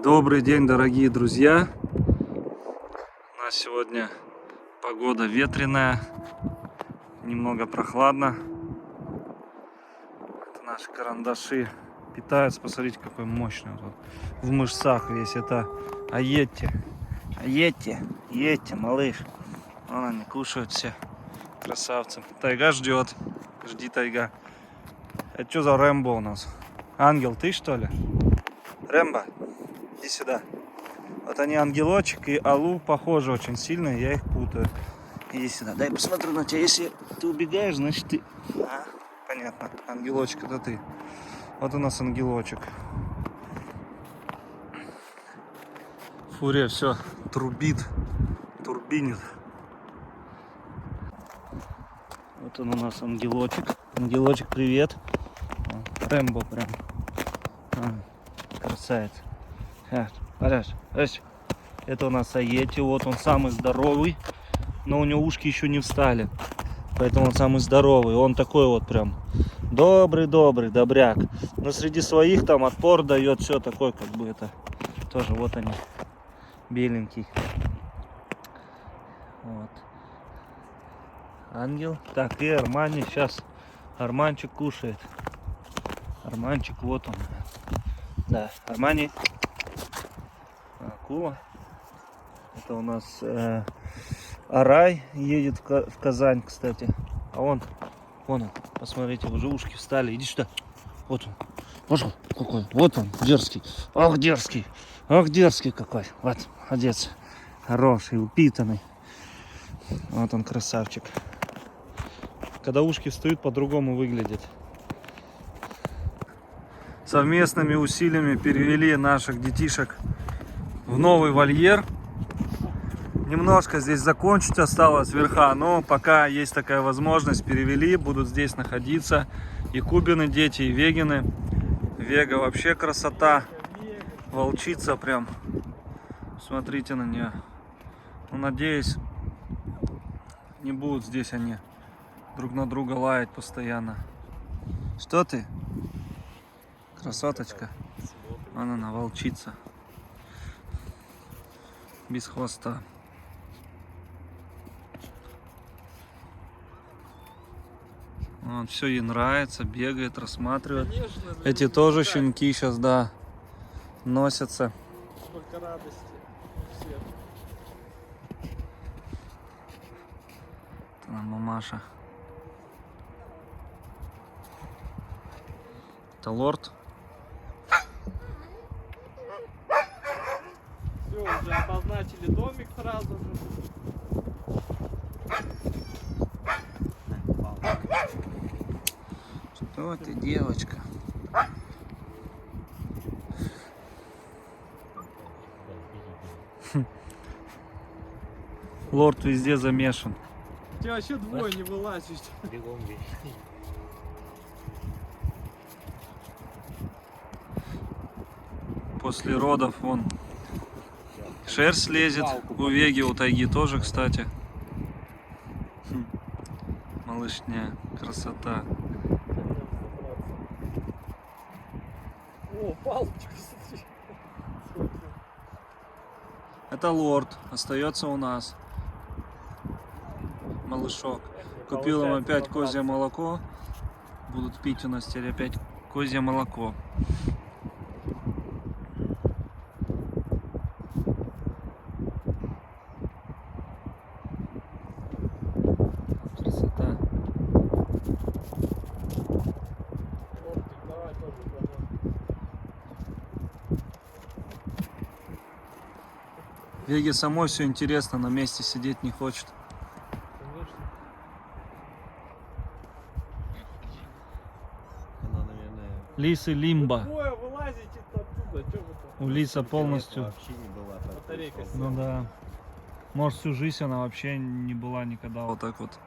Добрый день, дорогие друзья! У нас сегодня погода ветреная, немного прохладно. Это наши карандаши питаются. Посмотрите, какой мощный вот в мышцах весь. Это аетти, малыш. Вон они кушают все, красавцы. Тайга ждет, жди, Тайга. Это что за Рэмбо у нас? Ангел, ты что ли? Рэмбо, иди сюда. Вот они, ангелочек и Алу, похожи очень сильно, я их путаю. Иди сюда, дай посмотрю на тебя. Если ты убегаешь, значит ты... понятно, ангелочек это ты. Вот у нас ангелочек. Фурия все трубит, турбинит. Вот он у нас ангелочек. Ангелочек, привет. Рэмбо прям. Красавец. Это у нас аетти. Вот он самый здоровый. Но у него ушки еще не встали. Поэтому он самый здоровый. Он такой вот прям добрый, добряк. Но среди своих там отпор дает, все такой, как бы это. Тоже вот они. Беленький. Вот. Ангел. Так, и Армани. Сейчас Арманчик кушает. Арманчик, вот он. Да, Армани. Акула. Это у нас Арай едет в Казань, кстати. А вон он, посмотрите, уже ушки встали. Иди сюда. Вот он. Пошел. Какой? Вот он, дерзкий. Ох, дерзкий. Ох, дерзкий какой. Вот, молодец. Хороший, упитанный. Вот он, красавчик. Когда ушки встают, по-другому выглядит. Совместными усилиями перевели наших детишек в новый вольер. Немножко здесь закончить осталось верха, но пока есть такая возможность, перевели, будут здесь находиться и Кубины дети, и Вегины. Вега вообще красота, волчица прям, смотрите на нее. Ну, надеюсь, не будут здесь они друг на друга лаять постоянно. Что ты? Красоточка. Она волчица. Без хвоста. Вот, все ей нравится, бегает, рассматривает. Конечно, эти тоже щенки сейчас, да, носятся. Сколько радости всех. Это мамаша. Это лорд. Все, уже обозначили домик сразу же. Что ты, девочка? Лорд везде замешан. У тебя вообще двое не вылазишь. После родов вон шерсть лезет. У Веги, у Тайги тоже, кстати. Малышня, красота. О, палочка, смотри. Это лорд, остается у нас. Малышок. Купил им опять козье молоко. Будут пить у нас теперь опять козье молоко. Красота. Веге самой все интересно, на месте сидеть не хочет. Конечно. Она, наверное... Лисы Лимба. Двое вылазите оттуда, что вы там? У Лиса полностью. Вообще не была. Батарейка Ну да. Может, всю жизнь она вообще не была никогда вот так вот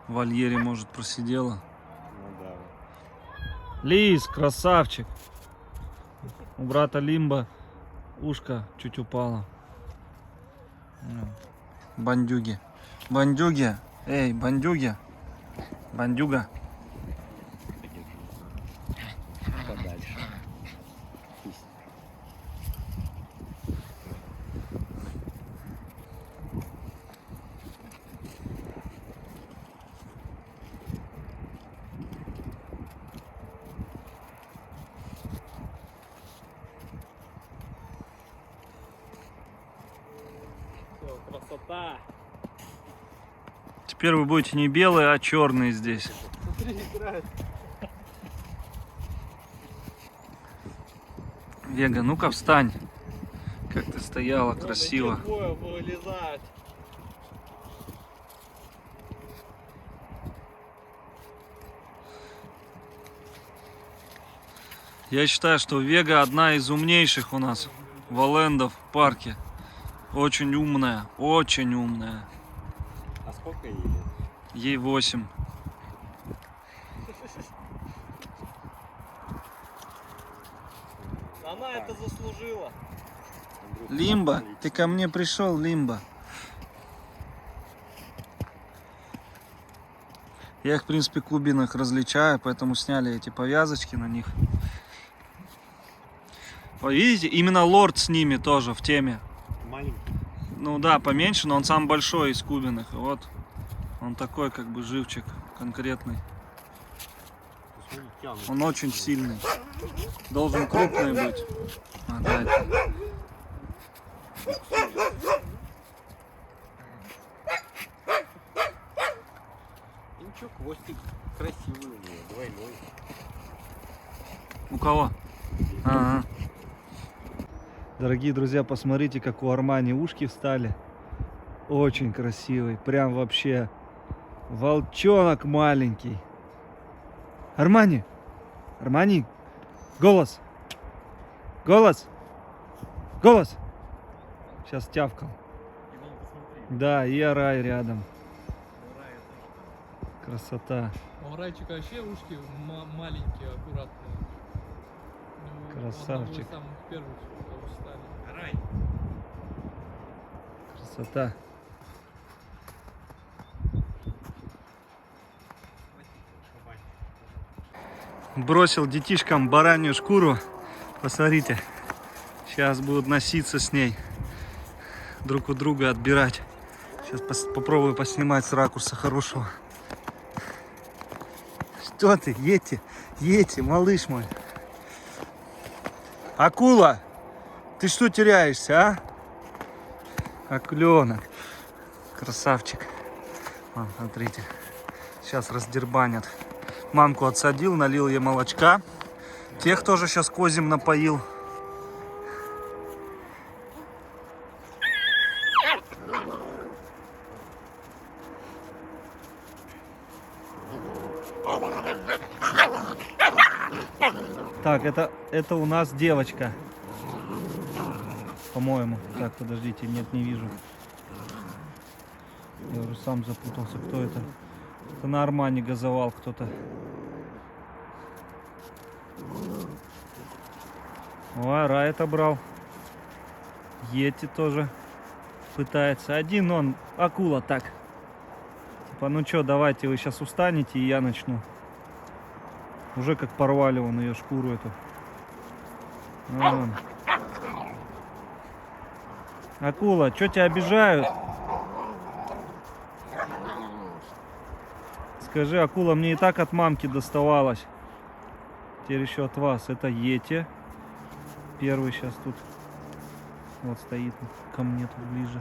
в вольере, может, просидела. Ну да. Лис, красавчик. У брата Лимба ушко чуть упало. Бандюги. Бандюги. Эй, бандюги. Бандюга. Подальше. Красота. Теперь вы будете не белые, а черные здесь. Смотри, играет. Вега, ну-ка встань. Как ты стояла, Вон, красиво. эти двое вылезают. Я считаю, что Вега одна из умнейших у нас валендов в парке. Очень умная, очень умная. А сколько ей? Ей 8. Она это заслужила. Лимба, ты ко мне пришел, Лимба. Я их, в принципе, в глубинах различаю, поэтому сняли эти повязочки на них. Вы видите, именно лорд с ними тоже в теме. Маленький. Ну да, поменьше, но он самый большой из кубиных. Вот он такой, как бы, живчик конкретный. Он очень сильный. Должен крупный быть. А, да, это- И ничего, хвостик красивый у нее, двойной. У кого? Ага. Дорогие друзья, посмотрите, как у Армани ушки встали. Очень красивый. Прям вообще волчонок маленький. Армани! Армани! Голос! Голос! Голос! Сейчас тявкал. Да, и Арай рядом. Красота. У Райчика вообще ушки маленькие, аккуратные. Ну, Красавчик. одного из самых первых тоже стали. Рай. Красота. Бросил детишкам баранью шкуру. Посмотрите. Сейчас будут носиться с ней. Друг у друга отбирать. Сейчас попробую поснимать с ракурса хорошего. Что ты, Йети, малыш мой. Акула, ты что теряешься, а? Акуленок. Красавчик. Вон, смотрите. Сейчас раздербанят. Мамку отсадил, налил ей молочка. Тех тоже сейчас козем напоил. Так, это у нас девочка. По-моему. Так, подождите, нет, не вижу. Я уже сам запутался, кто это. Это на Армани газовал кто-то. О, Рай отобрал. Йети тоже пытается. Один он, акула, так. Типа, ну что, давайте, вы сейчас устанете, и я начну. Уже как порвали вон ее шкуру эту. Вон. Акула, что тебя обижают? Скажи, акула, мне и так от мамки доставалось. Теперь еще от вас. Это Йети. Первый сейчас тут. Вот стоит ко мне тут ближе.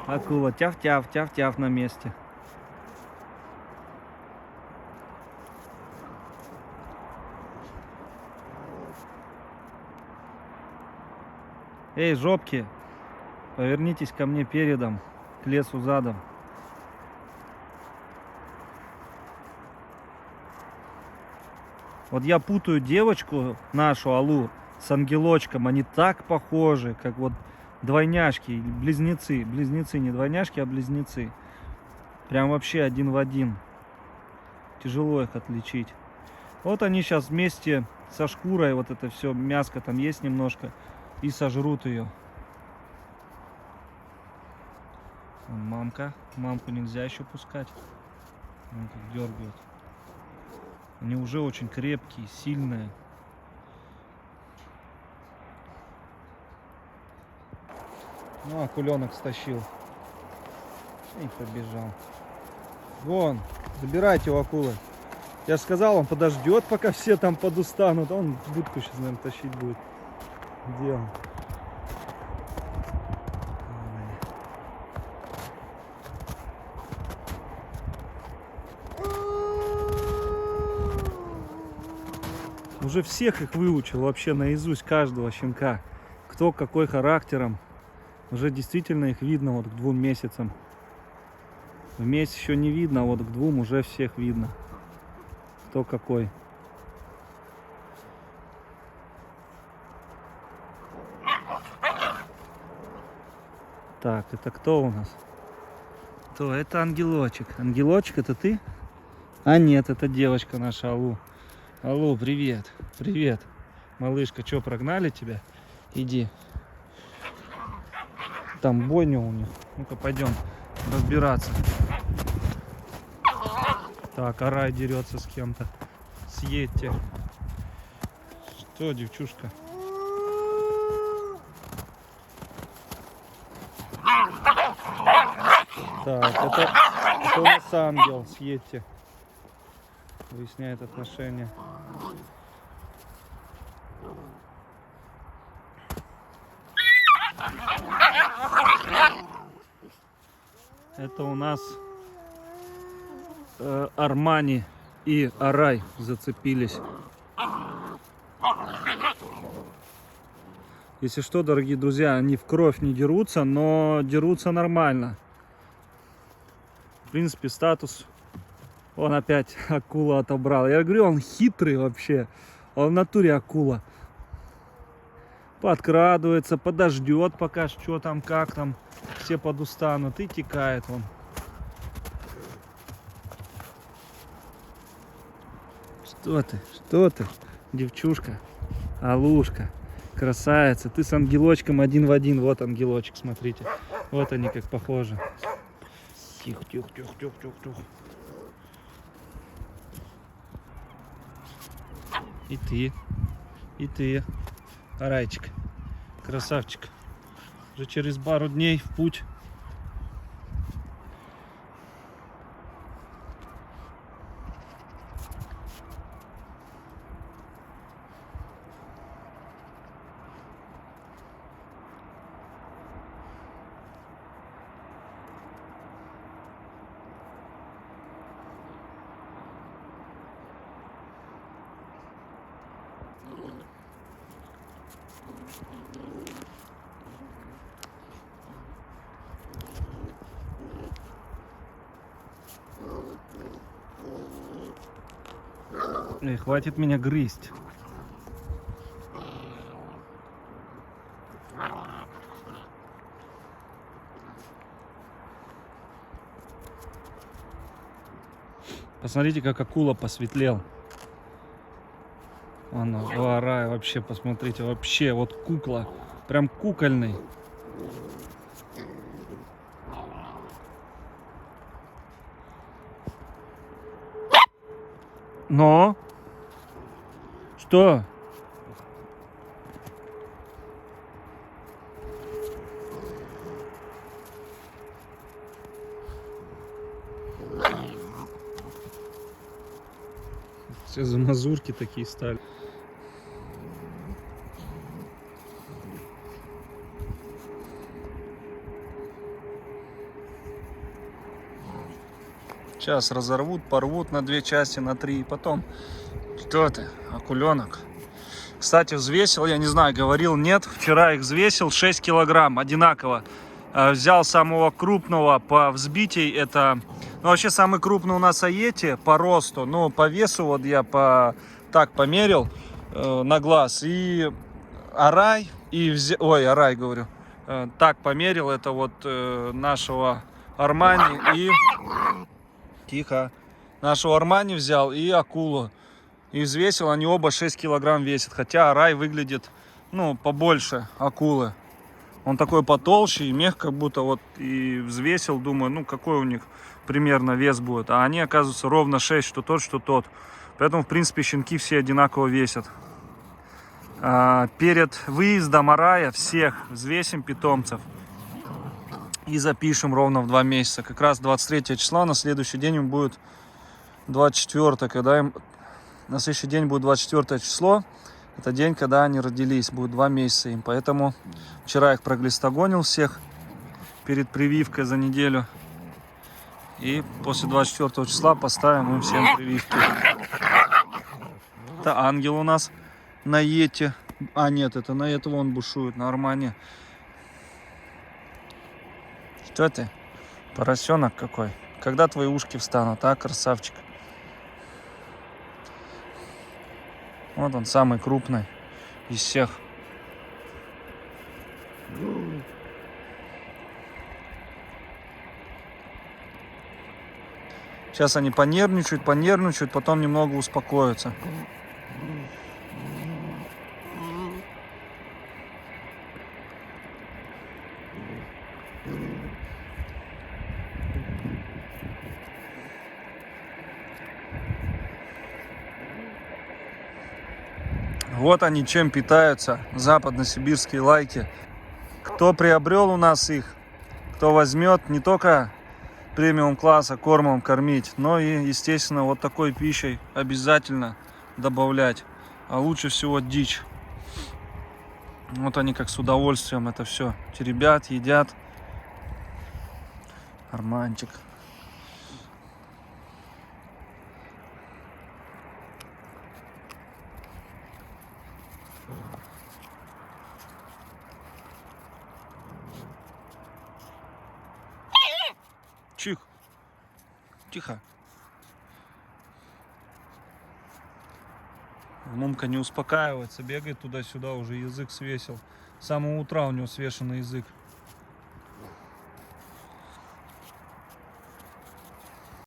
Акула, тяв-тяв, тяв-тяв на месте. Эй, жопки, повернитесь ко мне передом, к лесу задом. Вот я путаю девочку нашу, Алу, с ангелочком. Они так похожи, как вот двойняшки, близнецы. Близнецы, не двойняшки, а близнецы. Прям вообще один в один. Тяжело их отличить. Вот они сейчас вместе со шкурой, вот это все мяско там есть немножко, и сожрут ее. Вон мамка. Мамку нельзя еще пускать. Они как дергают. Они уже очень крепкие, сильные. Ну, акуленок стащил. И побежал. Вон, забирайте у акулы. Я же сказал, он подождет, пока все там подустанут. Он в будку сейчас, наверное, тащить будет. Где он? Уже всех их выучил вообще наизусть, каждого щенка. Кто какой характером. Уже действительно их видно вот к 2 месяцам. В месяц еще не видно, а вот к 2 уже всех видно. Кто какой. Так, это кто у нас? То это ангелочек. Ангелочек, это ты? А нет, это девочка наша Аллу. Аллу, привет. Привет. Малышка, что, прогнали тебя? Иди. Там бойня у них. Ну-ка, пойдем разбираться. Так, Арай дерется с кем-то. Съедьте. Что, девчушка? Так, это у нас ангел. Съедьте. Выясняет отношения. Это у нас Армани и Арай зацепились. Если что, дорогие друзья, они в кровь не дерутся, но дерутся нормально. В принципе, статус. Он опять акула отобрал. Я говорю, он хитрый вообще. Он в натуре акула. Подкрадывается, подождет пока что там, как там. Все подустанут и текает он. Что ты, девчушка, Алушка, красавица. Ты с ангелочком один в один. Вот ангелочек, смотрите. Вот они как похожи. Тихо. И ты, Арайчик, красавчик. Уже через пару дней в путь. Эй, хватит меня грызть. Посмотрите, как акула посветлел. Он у Арая вообще, посмотрите, вообще вот кукла. Прям кукольный. Но? Что? Все за мазурки такие стали. Сейчас разорвут, порвут на 2 части, на 3, и потом. Что ты, акуленок? Кстати, взвесил, я не знаю, говорил, нет. Вчера их взвесил 6 килограмм, одинаково. Взял самого крупного по взбитии, это... Ну, вообще, самый крупный у нас Аети по росту, но по весу вот я так померил на глаз. И Арай, Арай, говорю, так померил, это вот нашего Армани и... Тихо. Нашего Армани взял и акулу. И взвесил, они оба 6 килограмм весят. Хотя Арай выглядит, ну, побольше акулы. Он такой потолще и мех, как будто вот. И взвесил, думаю, ну, какой у них примерно вес будет. А они, оказывается, ровно 6, что тот, что тот. Поэтому, в принципе, щенки все одинаково весят. Перед выездом Арая всех взвесим питомцев. И запишем ровно в 2 месяца. Как раз 23 числа, на следующий день им будет 24, когда им... На следующий день будет 24 число. Это день, когда они родились. Будет 2 месяца им. Поэтому вчера их проглистогонил всех перед прививкой за неделю. И после 24 числа поставим им всем прививки. Это ангел у нас на Йете. А нет, это на этого он бушует, на Армане. Что ты? Поросенок какой. Когда твои ушки встанут, а, красавчик? Вот он, самый крупный из всех. Сейчас они понервничают, потом немного успокоятся. Вот они чем питаются, западносибирские лайки. Кто приобрел у нас их, кто возьмет, не только премиум класса кормом кормить, но и, естественно, вот такой пищей обязательно добавлять. А лучше всего дичь. Вот они как с удовольствием это все теребят, едят. Арманчик. Чих. Тихо. Мумка не успокаивается, бегает туда-сюда, уже язык свесил. С самого утра у него свешенный язык.